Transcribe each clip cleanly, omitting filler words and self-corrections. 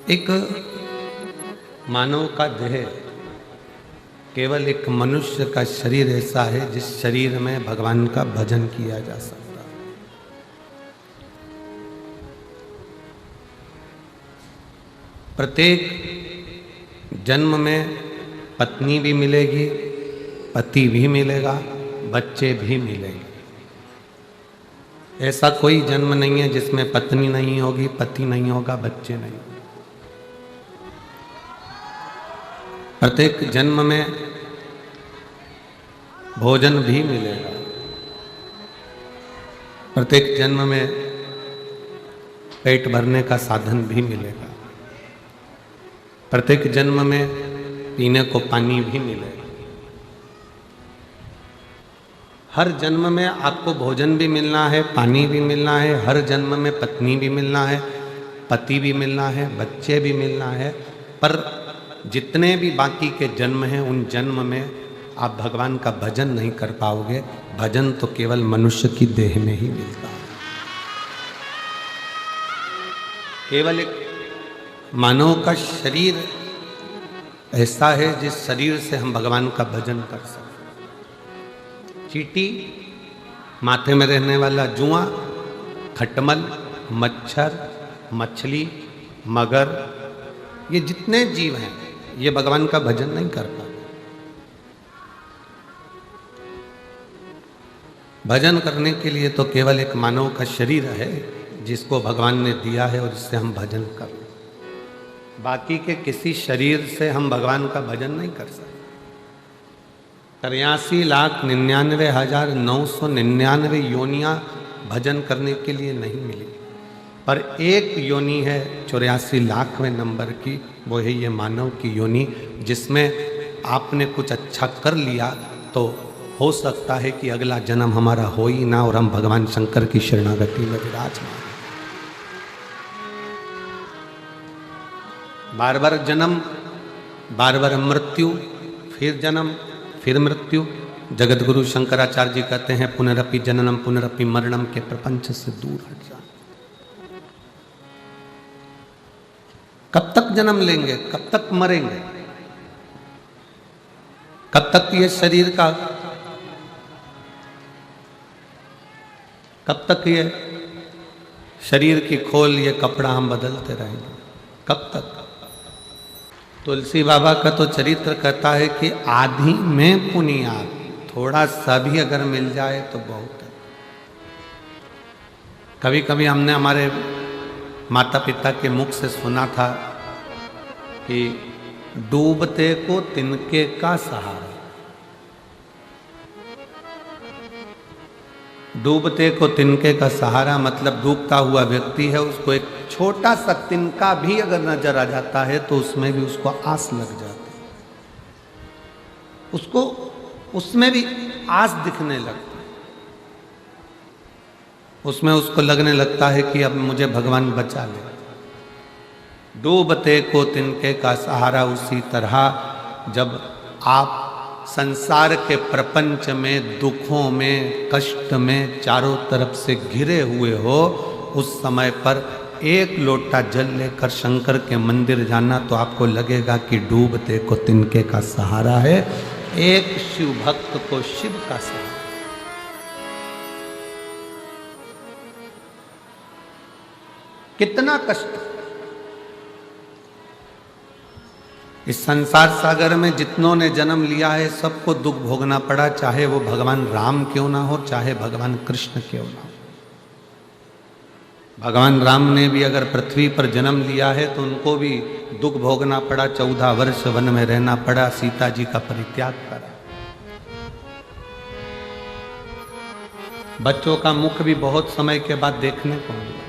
एक मानव का देह केवल एक मनुष्य का शरीर ऐसा है जिस शरीर में भगवान का भजन किया जा सकता है। प्रत्येक जन्म में पत्नी भी मिलेगी, पति भी मिलेगा, बच्चे भी मिलेंगे। ऐसा कोई जन्म नहीं है जिसमें पत्नी नहीं होगी, पति नहीं होगा, बच्चे नहीं होंगे। प्रत्येक जन्म में भोजन भी मिलेगा, प्रत्येक जन्म में पेट भरने का साधन भी मिलेगा, प्रत्येक जन्म में पीने को पानी भी मिलेगा। हर जन्म में आपको भोजन भी मिलना है, पानी भी मिलना है, हर जन्म में पत्नी भी मिलना है, पति भी मिलना है, बच्चे भी मिलना है। पर जितने भी बाकी के जन्म हैं उन जन्म में आप भगवान का भजन नहीं कर पाओगे। भजन तो केवल मनुष्य की देह में ही मिलता है। केवल एक मानव का शरीर ऐसा है जिस शरीर से हम भगवान का भजन कर सकते। चींटी, माथे में रहने वाला जुआ, खटमल, मच्छर, मछली, मगर, ये जितने जीव हैं ये भगवान का भजन नहीं कर पाते। भजन करने के लिए तो केवल एक मानव का शरीर है जिसको भगवान ने दिया है और जिससे हम भजन कर। बाकी के किसी शरीर से हम भगवान का भजन नहीं कर सकते। 83,99,999 योनियां भजन करने के लिए नहीं मिली, पर एक योनि है 84,00,000वें नंबर की, वो है ये मानव की योनि, जिसमें आपने कुछ अच्छा कर लिया तो हो सकता है कि अगला जन्म हमारा हो ही ना और हम भगवान शंकर की शरणागति में विराजमान। बार बार जन्म, बार बार मृत्यु, फिर जन्म, फिर मृत्यु। जगत गुरु शंकराचार्य जी कहते हैं पुनरपि जननम पुनरपि मरणम के प्रपंच से दूर हट जाना। कब तक जन्म लेंगे, कब तक मरेंगे, कब तक ये शरीर का, कब तक ये शरीर की खोल, ये कपड़ा हम बदलते रहेंगे, कब तक? तुलसी बाबा का तो चरित्र कहता है कि आधी में पुनियाद, थोड़ा सा भी अगर मिल जाए तो बहुत है। कभी कभी हमने हमारे माता पिता के मुख से सुना था कि डूबते को तिनके का सहारा। डूबते को तिनके का सहारा मतलब डूबता हुआ व्यक्ति है, उसको एक छोटा सा तिनका भी अगर नजर आ जाता है तो उसमें भी उसको आस लग जाती है, उसको उसमें भी आस दिखने लगती है, उसमें उसको लगने लगता है कि अब मुझे भगवान बचा ले। डूबते को तिनके का सहारा। उसी तरह जब आप संसार के प्रपंच में, दुखों में, कष्ट में चारों तरफ से घिरे हुए हो, उस समय पर एक लोटा जल लेकर शंकर के मंदिर जाना तो आपको लगेगा कि डूबते को तिनके का सहारा है। एक शिव भक्त को शिव का सहारा। कितना कष्ट इस संसार सागर में जितनों ने जन्म लिया है सबको दुख भोगना पड़ा, चाहे वो भगवान राम क्यों ना हो, चाहे भगवान कृष्ण क्यों ना हो। भगवान राम ने भी अगर पृथ्वी पर जन्म लिया है तो उनको भी दुख भोगना पड़ा, 14 वर्ष वन में रहना पड़ा, सीता जी का परित्याग करा। बच्चों का मुख भी बहुत समय के बाद देखने को मिला।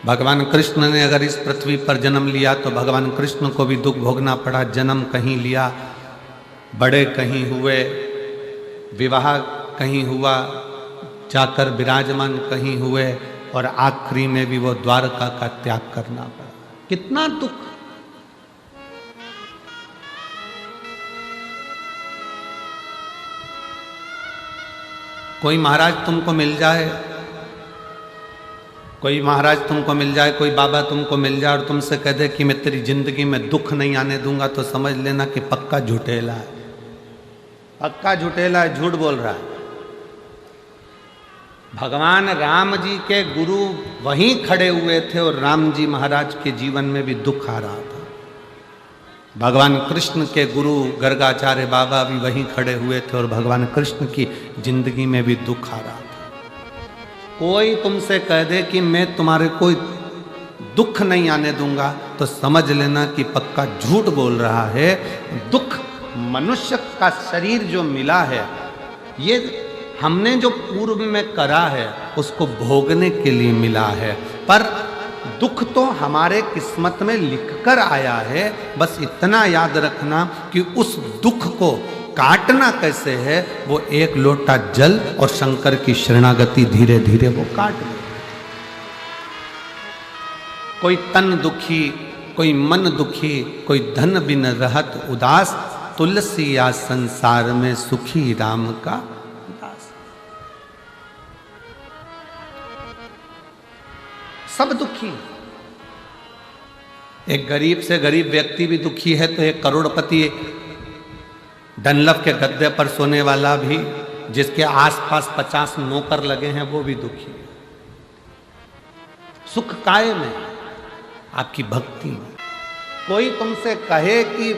भगवान कृष्ण ने अगर इस पृथ्वी पर जन्म लिया तो भगवान कृष्ण को भी दुख भोगना पड़ा। जन्म कहीं लिया, बड़े कहीं हुए, विवाह कहीं हुआ, जाकर विराजमान कहीं हुए और आखिरी में भी वो द्वारका का त्याग करना पड़ा। कितना दुख। कोई महाराज तुमको मिल जाए कोई महाराज तुमको मिल जाए, कोई बाबा तुमको मिल जाए और तुमसे कह दे कि मैं तेरी जिंदगी में दुख नहीं आने दूंगा, तो समझ लेना कि पक्का झूठेला है, पक्का झूठेला है, झूठ बोल रहा है। भगवान राम जी के गुरु वहीं खड़े हुए थे और राम जी महाराज के जीवन में भी दुख आ रहा था। भगवान कृष्ण के गुरु गर्गाचार्य बाबा भी वहीं खड़े हुए थे और भगवान कृष्ण की जिंदगी में भी दुख आ रहा था। कोई तुमसे कह दे कि मैं तुम्हारे कोई दुख नहीं आने दूंगा, तो समझ लेना कि पक्का झूठ बोल रहा है। दुख मनुष्य का शरीर जो मिला है, ये हमने जो पूर्व में करा है उसको भोगने के लिए मिला है, पर दुख तो हमारे किस्मत में लिखकर आया है। बस इतना याद रखना कि उस दुख को काटना कैसे है, वो एक लोटा जल और शंकर की शरणागति धीरे धीरे वो काट ले। कोई तन दुखी, कोई मन दुखी, कोई धन बिन रहत उदास, तुलसी या संसार में सुखी राम का दास। सब दुखी। एक गरीब से गरीब व्यक्ति भी दुखी है, तो एक करोड़पति डनलप के गद्दे पर सोने वाला भी, जिसके आसपास 50 नौकर लगे हैं, वो भी दुखी है। सुख काय में? आपकी भक्ति में। कोई तुमसे कहे कि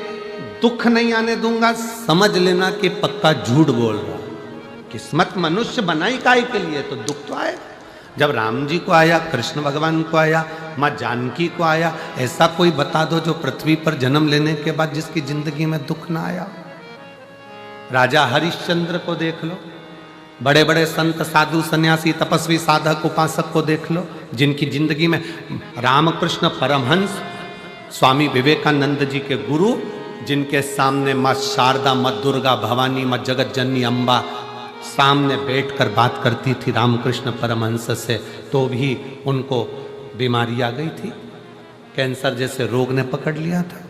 दुख नहीं आने दूंगा, समझ लेना कि पक्का झूठ बोल रहा। किस्मत मनुष्य बनाई काय के लिए, तो दुख तो आए। जब राम जी को आया, कृष्ण भगवान को आया, माँ जानकी को आया, ऐसा कोई बता दो जो पृथ्वी पर जन्म लेने के बाद जिसकी जिंदगी में दुख ना आया। राजा हरिश्चंद्र को देख लो, बड़े बड़े संत साधु सन्यासी तपस्वी साधक उपासक को देख लो, जिनकी जिंदगी में रामकृष्ण परमहंस स्वामी विवेकानंद जी के गुरु, जिनके सामने माँ शारदा, माँ दुर्गा, भवानी, माँ जगत जननी अम्बा सामने बैठकर बात करती थी रामकृष्ण परमहंस से, तो भी उनको बीमारी आ गई थी, कैंसर जैसे रोग ने पकड़ लिया था।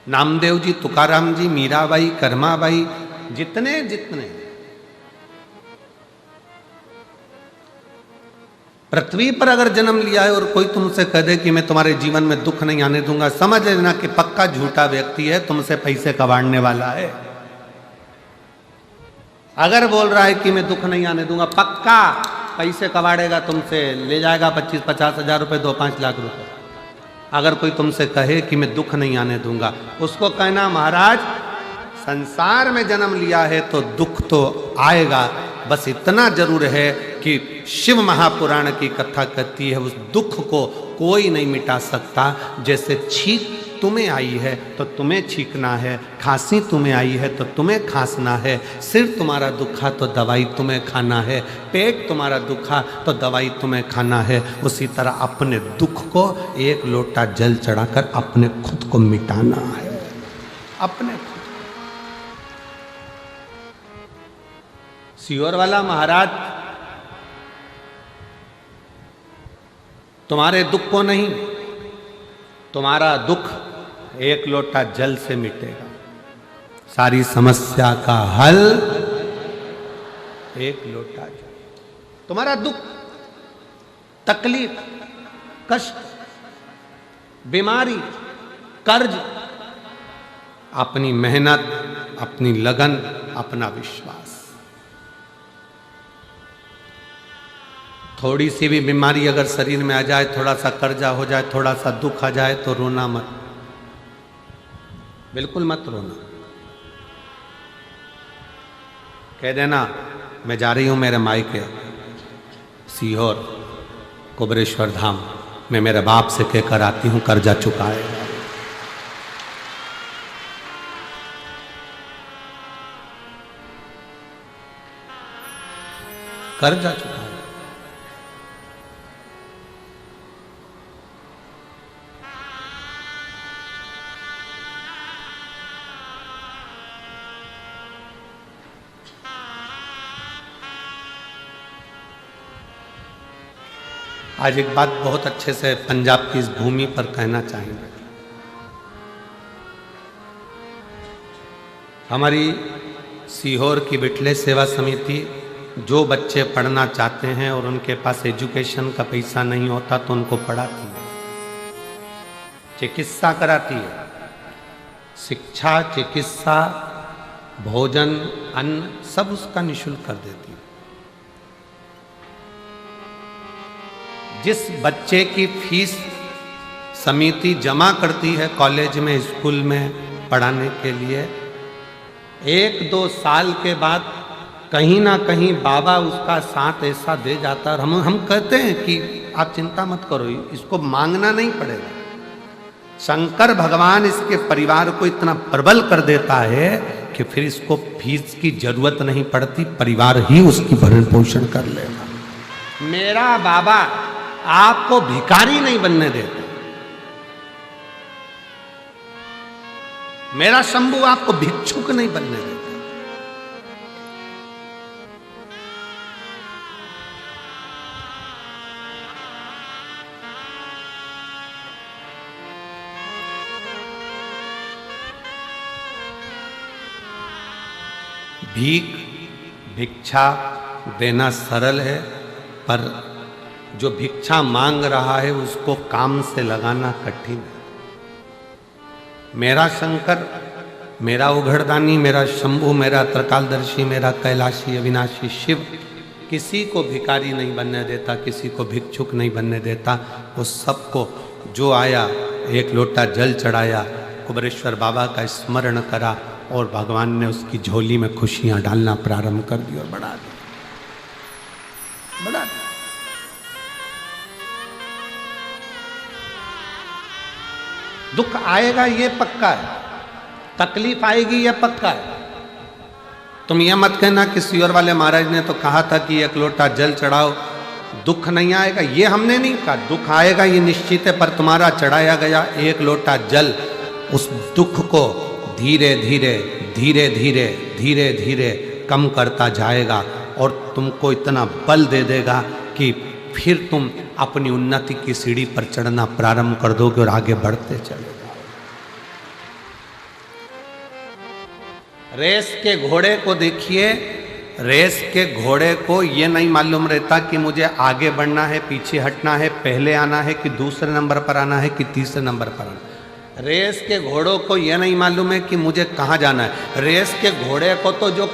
नामदेव जी, तुकाराम जी, मीराबाई, कर्माबाई, जितने जितने पृथ्वी पर अगर जन्म लिया है और कोई तुमसे कह दे कि मैं तुम्हारे जीवन में दुख नहीं आने दूंगा, समझ लेना कि पक्का झूठा व्यक्ति है, तुमसे पैसे कबाड़ने वाला है। अगर बोल रहा है कि मैं दुख नहीं आने दूंगा, पक्का पैसे कबाड़ेगा तुमसे, ले जाएगा 25-50 हजार रुपए, 2-5 लाख रुपए। अगर कोई तुमसे कहे कि मैं दुख नहीं आने दूंगा, उसको कहना महाराज संसार में जन्म लिया है तो दुख तो आएगा, बस इतना जरूर है कि शिव महापुराण की कथा कहती है उस दुख को कोई नहीं मिटा सकता। जैसे छींक तुम्हें आई है तो तुम्हें छींकना है, खांसी तुम्हें आई है तो तुम्हें खांसना है, सिर तुम्हारा दुखा तो दवाई तुम्हें खाना है, पेट तुम्हारा दुखा तो दवाई तुम्हें खाना है। उसी तरह अपने दुख को एक लोटा जल चढ़ाकर अपने खुद को मिटाना है, अपने खुद। सीहोर वाला महाराज तुम्हारे दुख को नहीं, तुम्हारा दुख एक लोटा जल से मिटेगा। सारी समस्या का हल एक लोटा जल। तुम्हारा दुख, तकलीफ, कष्ट, बीमारी, कर्ज, अपनी मेहनत, अपनी लगन, अपना विश्वास। थोड़ी सी भी बीमारी अगर शरीर में आ जाए, थोड़ा सा कर्जा हो जाए, थोड़ा सा दुख आ जाए, तो रोना मत, बिल्कुल मत रोना। कह देना मैं जा रही हूं मेरे मायके सीहोर कुबरेश्वर धाम, मैं मेरे बाप से कहकर आती हूं कर्जा चुकाएगा। कर्जा चुकाएगा। आज एक बात बहुत अच्छे से पंजाब की इस भूमि पर कहना चाहेंगे। हमारी सीहोर की बिटले सेवा समिति जो बच्चे पढ़ना चाहते हैं और उनके पास एजुकेशन का पैसा नहीं होता तो उनको पढ़ाती है, चिकित्सा कराती है। शिक्षा, चिकित्सा, भोजन, अन्न सब उसका निःशुल्क कर देती है। जिस बच्चे की फीस समिति जमा करती है कॉलेज में, स्कूल में पढ़ाने के लिए, 1-2 साल के बाद कहीं ना कहीं बाबा उसका साथ ऐसा दे जाता है। हम कहते हैं कि आप चिंता मत करो, इसको मांगना नहीं पड़ेगा। शंकर भगवान इसके परिवार को इतना प्रबल कर देता है कि फिर इसको फीस की जरूरत नहीं पड़ती, परिवार ही उसकी भरण पोषण कर लेगा। मेरा बाबा आपको भिखारी नहीं बनने देता, मेरा शंभू आपको भिक्षुक नहीं बनने देता। भिक्षा देना सरल है, पर जो भिक्षा मांग रहा है उसको काम से लगाना कठिन है। मेरा शंकर, मेरा उघड़दानी, मेरा शंभू, मेरा त्रिकालदर्शी, मेरा कैलाशी अविनाशी शिव किसी को भिखारी नहीं बनने देता, किसी को भिक्षुक नहीं बनने देता। वो सबको जो आया 1 लोटा जल चढ़ाया, कुबेरेश्वर बाबा का स्मरण करा और भगवान ने उसकी झोली में खुशियां डालना प्रारंभ कर दी और बढ़ा दी। दुख आएगा ये पक्का है, तकलीफ आएगी ये पक्का है। तुम ये मत कहना किसी और वाले महाराज ने तो कहा था कि 1 लोटा जल चढ़ाओ, दुख नहीं आएगा। ये हमने नहीं कहा, दुख आएगा ये निश्चित है, पर तुम्हारा चढ़ाया गया 1 लोटा जल उस दुख को धीरे धीरे धीरे धीरे धीरे धीरे कम करता जाएगा और तुमको इतना बल दे देगा कि फिर तुम अपनी उन्नति की सीढ़ी पर चढ़ना प्रारंभ कर दोगे और आगे बढ़ते चले जाओगे। रेस के घोड़े को देखिए, रेस के घोड़े को ये नहीं मालूम रहता कि मुझे आगे बढ़ना है, पीछे हटना है, पहले आना है कि दूसरे नंबर पर आना है कि तीसरे नंबर पर आना है। रेस के घोड़ों को यह नहीं मालूम है कि मुझे कहाँ जाना है। रेस के घोड़े को तो जो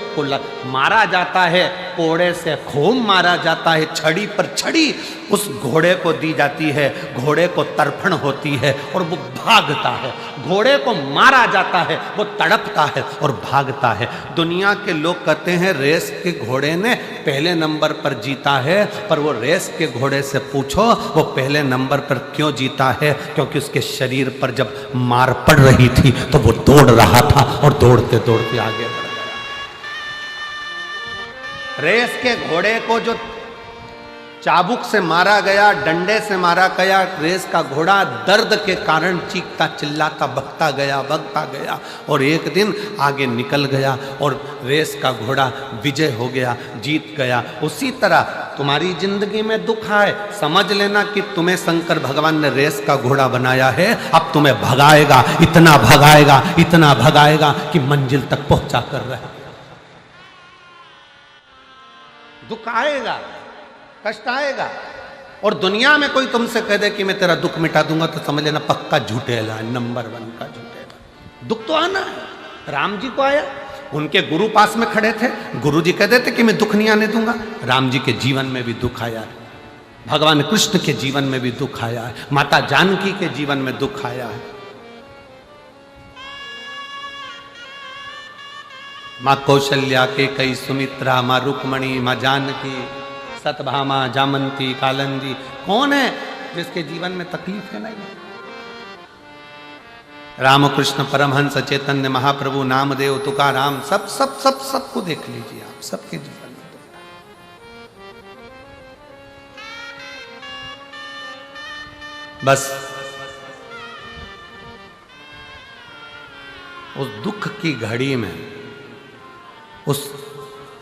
मारा जाता है, कोड़े से खूब मारा जाता है, छड़ी पर छड़ी उस घोड़े को दी जाती है, घोड़े को तर्पण होती है और वो भागता है। घोड़े को मारा जाता है, वो तड़पता है और भागता है। दुनिया के लोग कहते हैं रेस के घोड़े ने पहले नंबर पर जीता है, पर वो रेस के घोड़े से पूछो वो पहले नंबर पर क्यों जीता है, क्योंकि उसके शरीर पर जब मार पड़ रही थी तो वो दौड़ रहा था और दौड़ते दौड़ते आगे बढ़ गया। रेस के घोड़े को जो चाबुक से मारा गया, डंडे से मारा गया, रेस का घोड़ा दर्द के कारण चीखता चिल्लाता भगता गया और एक दिन आगे निकल गया और रेस का घोड़ा विजय हो गया, जीत गया। उसी तरह तुम्हारी जिंदगी में दुख आए, समझ लेना कि तुम्हें शंकर भगवान ने रेस का घोड़ा बनाया है। अब तुम्हें भगाएगा, इतना भगाएगा कि मंजिल तक पहुंचा कर रहे। दुख आएगा, कष्ट आएगा, और दुनिया में कोई तुमसे कह दे कि मैं तेरा दुख मिटा दूंगा तो समझ लेना पक्का झूठेला, नंबर 1 का झूठेला। दुख तो आना है। राम जी को आया, उनके गुरु पास में खड़े थे, गुरु जी कह देते कि मैं दुख नहीं आने दूंगा। राम जी के जीवन में भी दुख आया है, भगवान कृष्ण के जीवन में भी दुख आया है, माता जानकी के जीवन में दुख आया है। माँ कौशल्या के कई सुमित्रा, माँ रुक्मणी, माँ जानकी, सतभामा, जामंती, कालंदी, कौन है जिसके जीवन में तकलीफ है? नहीं। रामकृष्ण परमहंस, चैतन्य महाप्रभु, नामदेव, तुकाराम, सबको देख लीजिए आप, सबके जीवन में दुख। बस उस दुख की घड़ी में, उस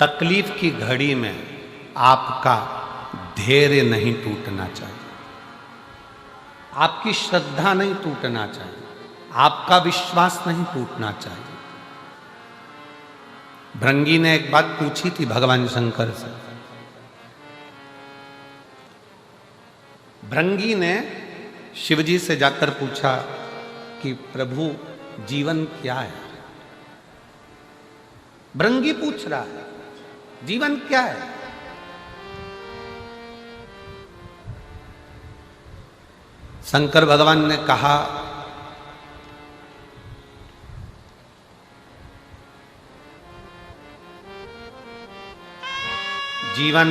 तकलीफ की घड़ी में आपका धैर्य नहीं टूटना चाहिए, आपकी श्रद्धा नहीं टूटना चाहिए, आपका विश्वास नहीं टूटना चाहिए। भृंगी ने एक बात पूछी थी भगवान शंकर से, भृंगी ने शिवजी से जाकर पूछा कि प्रभु जीवन क्या है। भृंगी पूछ रहा है जीवन क्या है। शंकर भगवान ने कहा जीवन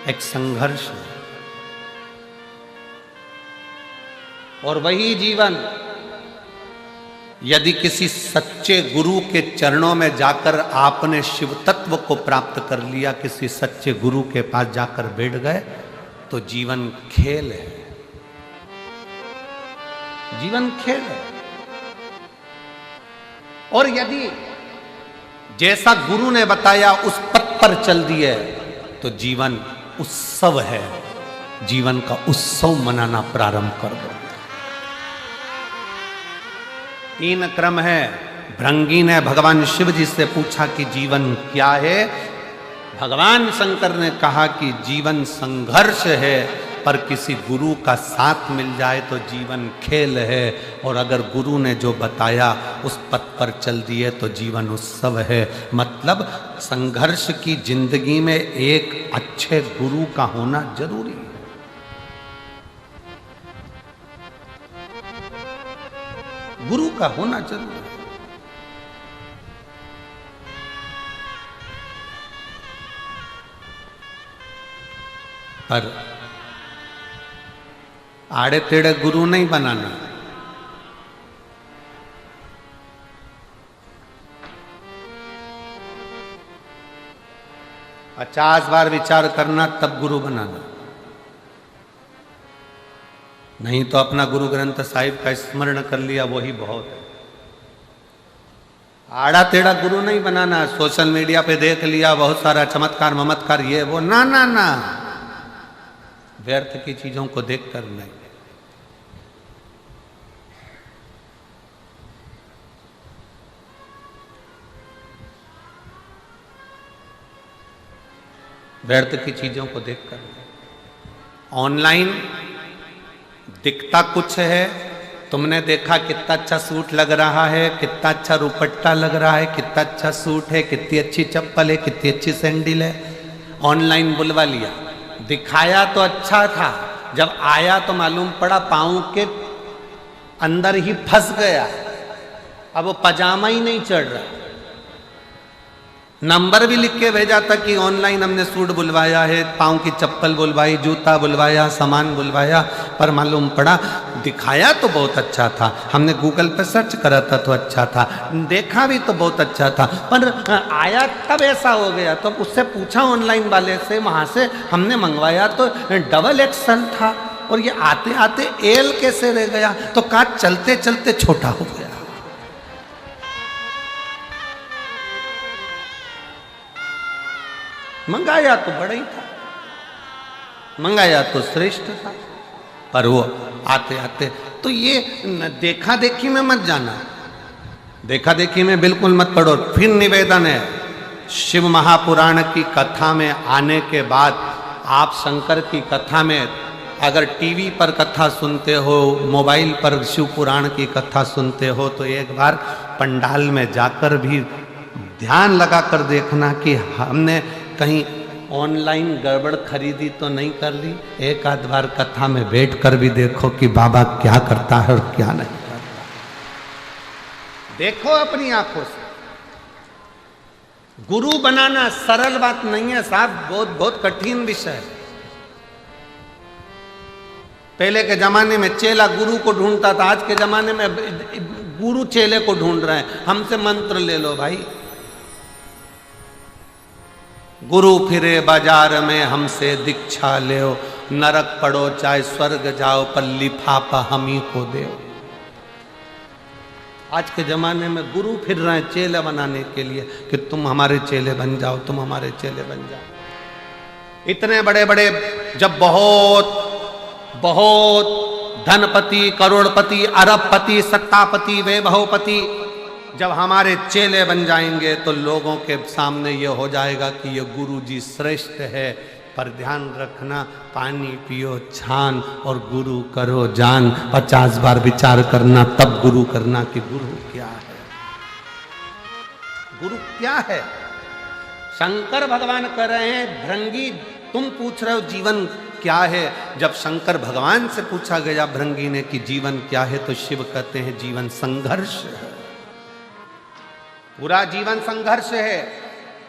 एक संघर्ष है और वही जीवन यदि किसी सच्चे गुरु के चरणों में जाकर आपने शिव तत्व को प्राप्त कर लिया, किसी सच्चे गुरु के पास जाकर बैठ गए तो जीवन खेल है, जीवन खेल है। और यदि जैसा गुरु ने बताया उस पथ पर चल दिए तो जीवन उत्सव है, जीवन का उत्सव मनाना प्रारंभ कर दो। 3 क्रम है। भृंगी ने भगवान शिव जी से पूछा कि जीवन क्या है। भगवान शंकर ने कहा कि जीवन संघर्ष है, पर किसी गुरु का साथ मिल जाए तो जीवन खेल है, और अगर गुरु ने जो बताया उस पथ पर चल दिए तो जीवन उत्सव है। मतलब संघर्ष की जिंदगी में एक अच्छे गुरु का होना जरूरी है। गुरु का होना जरूरी है। पर आड़े टेढ़े गुरु नहीं बनाना। पचास बार विचार करना तब गुरु बनाना, नहीं तो अपना गुरु ग्रंथ साहिब का स्मरण कर लिया वही बहुत है। आड़ा टेढ़ा गुरु नहीं बनाना। सोशल मीडिया पे देख लिया बहुत सारा चमत्कार ममत्कार ये वो, ना ना ना, व्यर्थ की चीजों को देखकर नहीं। व्यर्थ की चीजों को देखकर नहीं। ऑनलाइन दिखता कुछ है, तुमने देखा कितना अच्छा सूट लग रहा है, कितना अच्छा रुपट्टा लग रहा है, कितना अच्छा सूट है, कितनी अच्छी चप्पल है, कितनी अच्छी सैंडल है, ऑनलाइन बुलवा लिया। दिखाया तो अच्छा था, जब आया तो मालूम पड़ा पाँव के अंदर ही फंस गया। अब वो पजामा ही नहीं चढ़ रहा। नंबर भी लिख के भेजा था कि ऑनलाइन हमने सूट बुलवाया है, पाँव की चप्पल बुलवाई, जूता बुलवाया, सामान बुलवाया, पर मालूम पड़ा दिखाया तो बहुत अच्छा था, हमने गूगल पे सर्च करा था तो अच्छा था, देखा भी तो बहुत अच्छा था, पर आया तब ऐसा हो गया। तो उससे पूछा ऑनलाइन वाले से, वहाँ से हमने मंगवाया तो डबल एक्सल था और ये आते आते एल कैसे रह गया, तो कहा चलते चलते छोटा हो गया। मंगाया तो बड़ा ही था, मंगाया तो श्रेष्ठ था, पर वो आते आते तो ये देखा देखी में मत जाना, देखा देखी में बिल्कुल मत पढ़ो। फिर निवेदन है, शिव महापुराण की कथा में आने के बाद आप शंकर की कथा में अगर टीवी पर कथा सुनते हो, मोबाइल पर शिव पुराण की कथा सुनते हो, तो एक बार पंडाल में जाकर भी ध्यान लगाकर देखना कि हमने कहीं ऑनलाइन गड़बड़ खरीदी तो नहीं कर ली। एक आध बार कथा में बैठ कर भी देखो कि बाबा क्या करता है और क्या नहीं करता, देखो अपनी आंखों से। गुरु बनाना सरल बात नहीं है साहब, बहुत बहुत कठिन विषय है। पहले के जमाने में चेला गुरु को ढूंढता था, आज के जमाने में गुरु चेले को ढूंढ रहे हैं। हमसे मंत्र ले लो भाई, गुरु फिरे बाजार में हमसे दीक्षा ले, नरक पड़ो चाहे स्वर्ग जाओ, पर लिफाफा हम ही को दे। आज के जमाने में गुरु फिर रहे हैं चेले बनाने के लिए कि तुम हमारे चेले बन जाओ, तुम हमारे चेले बन जाओ। इतने बड़े बड़े जब बहुत बहुत धनपति, करोड़पति, अरबपति, सत्तापति, वैभवपति जब हमारे चेले बन जाएंगे तो लोगों के सामने ये हो जाएगा कि ये गुरु जी श्रेष्ठ है, पर ध्यान रखना, पानी पियो छान और गुरु करो जान। 50 बार विचार करना तब गुरु करना कि गुरु क्या है, गुरु क्या है। शंकर भगवान कह रहे हैं भृंगी तुम पूछ रहे हो जीवन क्या है। जब शंकर भगवान से पूछा गया भृंगी ने कि जीवन क्या है, तो शिव कहते हैं जीवन संघर्ष है। पूरा जीवन संघर्ष है,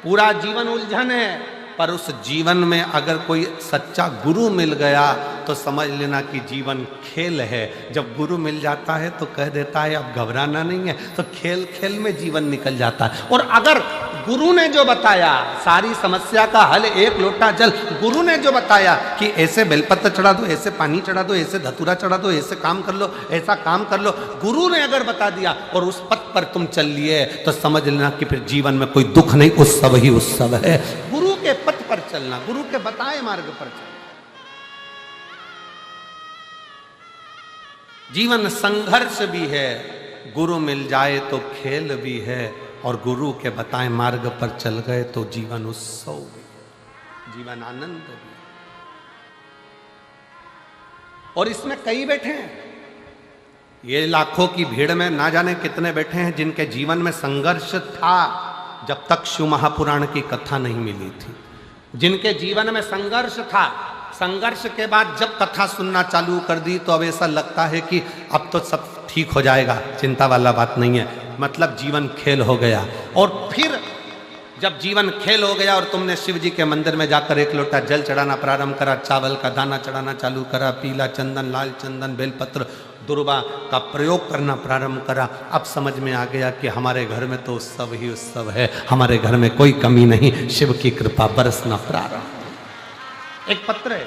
पूरा जीवन उलझन है। पर उस जीवन में अगर कोई सच्चा गुरु मिल गया तो समझ लेना कि जीवन खेल है। जब गुरु मिल जाता है तो कह देता है अब घबराना नहीं है, तो खेल खेल में जीवन निकल जाता है। और अगर गुरु ने जो बताया सारी समस्या का हल, एक लोटा जल, गुरु ने जो बताया कि ऐसे बेलपत्र चढ़ा दो, ऐसे पानी चढ़ा दो, ऐसे धतूरा चढ़ा दो, ऐसे काम कर लो, ऐसा काम कर लो, गुरु ने अगर बता दिया और उस पथ पर तुम चल लिए तो समझ लेना कि फिर जीवन में कोई दुख नहीं, उत्सव ही उत्सव है। गुरु के पथ पर चलना, गुरु के बताए मार्ग पर चलना। जीवन संघर्ष भी है, गुरु मिल जाए तो खेल भी है, और गुरु के बताए मार्ग पर चल गए तो जीवन उत्सव भी, जीवन आनंद भी। और इसमें कई बैठे हैं, ये लाखों की भीड़ में ना जाने कितने बैठे हैं जिनके जीवन में संघर्ष था जब तक शिव महापुराण की कथा नहीं मिली थी, जिनके जीवन में संघर्ष था। संघर्ष के बाद जब कथा सुनना चालू कर दी तो अब ऐसा लगता है कि अब तो सब ठीक हो जाएगा, चिंता वाला बात नहीं है, मतलब जीवन खेल हो गया। और फिर जब जीवन खेल हो गया और तुमने शिव जी के मंदिर में जाकर एक लोटा जल चढ़ाना प्रारंभ करा, चावल का दाना चढ़ाना चालू करा, पीला चंदन, लाल चंदन, बेलपत्र, दुर्वा का प्रयोग करना प्रारंभ करा, अब समझ में आ गया कि हमारे घर में तो उत्सव ही उत्सव है, हमारे घर में कोई कमी नहीं, शिव की कृपा बरसना प्रारंभ। एक पत्र है,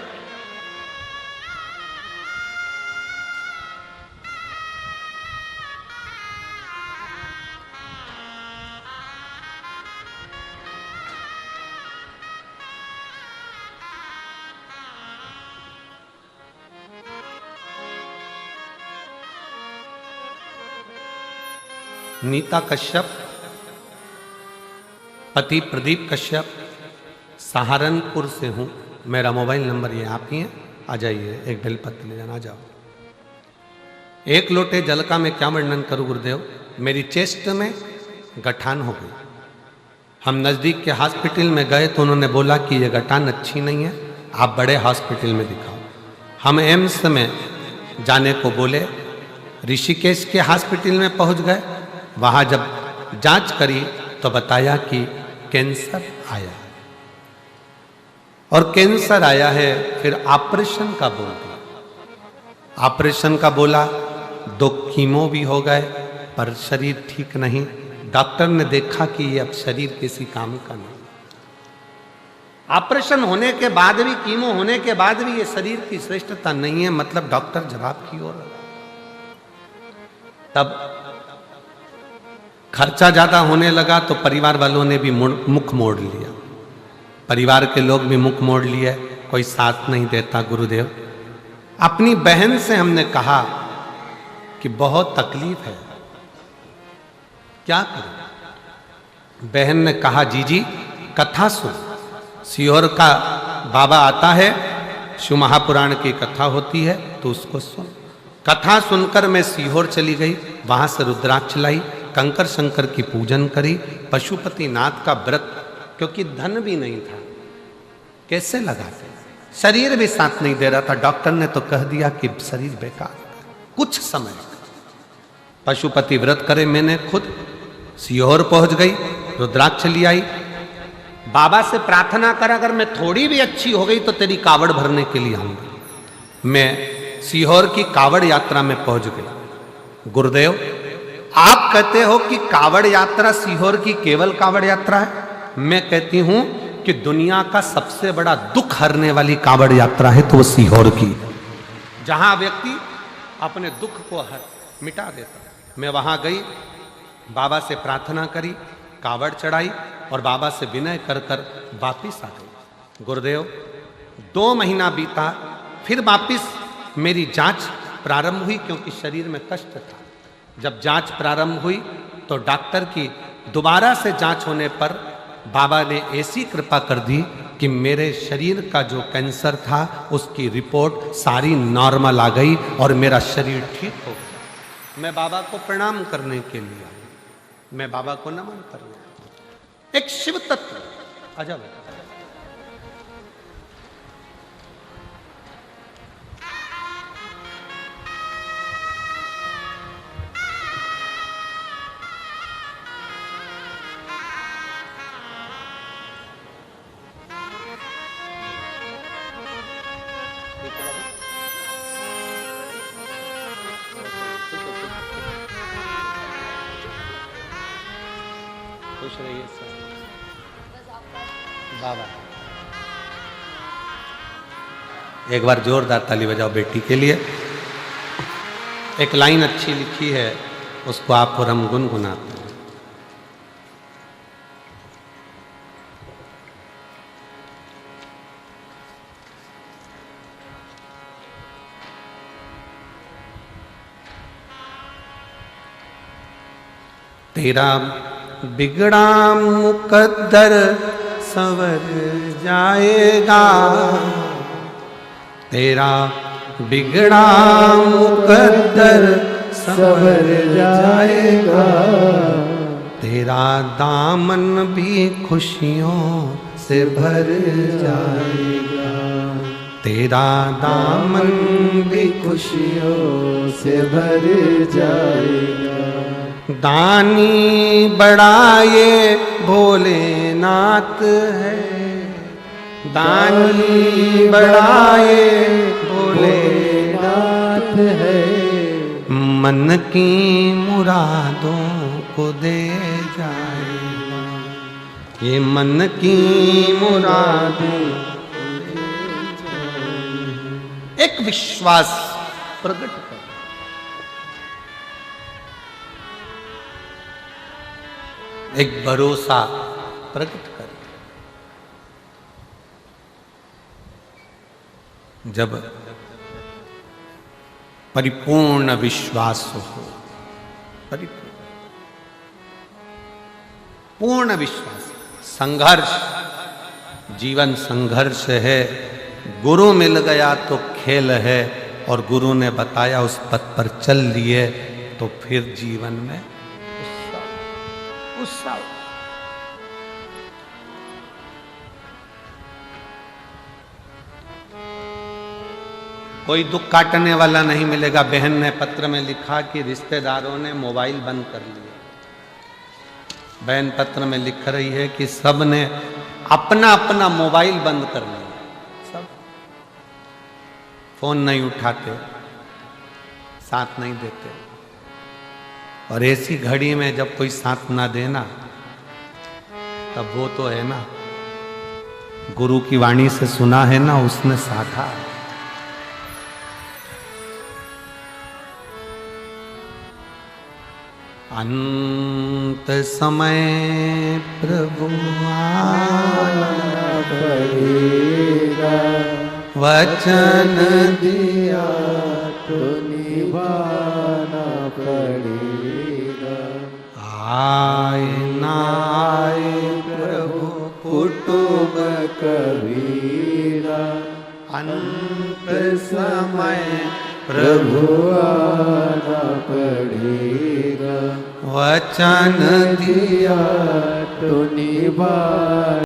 नीता कश्यप, पति प्रदीप कश्यप, सहारनपुर से हूँ, मेरा मोबाइल नंबर ये आप ही है, आ जाइए, एक बेलपत्र ले जाना, आ जाओ। एक लोटे जल का मैं क्या वर्णन करूँ गुरुदेव, मेरी चेस्ट में गठान हो गई। हम नज़दीक के हॉस्पिटल में गए तो उन्होंने बोला कि ये गठान अच्छी नहीं है, आप बड़े हॉस्पिटल में दिखाओ। हम एम्स में जाने को बोले, ऋषिकेश के हॉस्पिटल में पहुंच गए, वहाँ जब जांच करी तो बताया कि कैंसर आया, और कैंसर आया है, फिर ऑपरेशन का बोल दिया। ऑपरेशन का बोला, 2 कीमो भी हो गए पर शरीर ठीक नहीं। डॉक्टर ने देखा कि ये अब शरीर किसी काम का नहीं, ऑपरेशन होने के बाद भी, कीमो होने के बाद भी ये शरीर की श्रेष्ठता नहीं है, मतलब डॉक्टर जवाब की ओर। तब खर्चा ज्यादा होने लगा तो परिवार वालों ने भी मुख मोड़ लिया, परिवार के लोग भी मुख मोड़ लिए, कोई साथ नहीं देता। गुरुदेव, अपनी बहन से हमने कहा कि बहुत तकलीफ है, क्या करें। बहन ने कहा, जीजी कथा सुन, सीहोर का बाबा आता है, शिव महापुराण की कथा होती है तो उसको सुन। कथा सुनकर मैं सीहोर चली गई, वहां से रुद्राक्ष लाई, कंकर शंकर की पूजन करी, पशुपति नाथ का व्रत, क्योंकि धन भी नहीं था, कैसे लगाते, शरीर भी साथ नहीं दे रहा था। डॉक्टर ने तो कह दिया कि शरीर बेकार, कुछ समय पशुपति व्रत करे। मैंने खुद सीहोर पहुंच गई, रुद्राक्ष ले आई, बाबा से प्रार्थना कर अगर मैं थोड़ी भी अच्छी हो गई तो तेरी कावड़ भरने के लिए आऊंगी। मैं सीहोर की कावड़ यात्रा में पहुंच गई। गुरुदेव, आप कहते हो कि कावड़ यात्रा सीहोर की केवल कावड़ यात्रा है, मैं कहती हूं कि दुनिया का सबसे बड़ा दुख हरने वाली कावड़ यात्रा है तो वो सीहोर की, जहां व्यक्ति अपने दुख को मिटा देता। मैं वहां गई, बाबा से प्रार्थना करी, कावड़ चढ़ाई और बाबा से विनय कर कर वापिस आ गई। गुरुदेव, 2 महीना बीता, फिर वापिस मेरी जांच प्रारंभ हुई क्योंकि शरीर में कष्ट था। जब जांच प्रारंभ हुई तो डॉक्टर की दोबारा से जांच होने पर बाबा ने ऐसी कृपा कर दी कि मेरे शरीर का जो कैंसर था उसकी रिपोर्ट सारी नॉर्मल आ गई और मेरा शरीर ठीक हो गया। मैं बाबा को प्रणाम करने के लिए आया, मैं बाबा को नमन करने। एक शिव तत्व आजा बेटा। खुश रहिए सर बाबा। एक बार जोरदार ताली बजाओ बेटी के लिए। एक लाइन अच्छी लिखी है, उसको आप और हम गुनगुनाते हैं। तेरा बिगड़ा मुकद्दर संवर जाएगा, तेरा बिगड़ा मुकद्दर संवर जाएगा, तेरा दामन भी खुशियों से भर जाएगा, तेरा दामन भी खुशियों से भर जाएगा। दानी बड़ा ये भोलेनाथ है, दानी बड़ा ये भोलेनाथ है, मन की मुरादों को दे जाएगा, ये मन की मुरादों को दे जाएगा। एक विश्वास प्रकट कर, एक भरोसा प्रकट कर। जब परिपूर्ण विश्वास हो, पूर्ण विश्वास, संघर्ष, जीवन संघर्ष है। गुरु मिल गया तो खेल है, और गुरु ने बताया उस पथ पर चल लिए तो फिर जीवन में उत्साह। कोई दुख काटने वाला नहीं मिलेगा। बहन ने पत्र में लिखा कि रिश्तेदारों ने मोबाइल बंद कर लिए। बहन पत्र में लिख रही है कि सब ने अपना अपना मोबाइल बंद कर लिया, सब फोन नहीं उठाते, साथ नहीं देते। और ऐसी घड़ी में जब कोई साथ ना देना, तब वो तो है ना, गुरु की वाणी से सुना है ना, उसने साधा। अंत समय प्रभु आना पड़ेगा, वचन दिया तो निभाना पड़ेगा। आए ना आए प्रभु कुटुंब कबीरा, अंत समय प्रभु आना पड़ेगा, वचन दिया तो निभा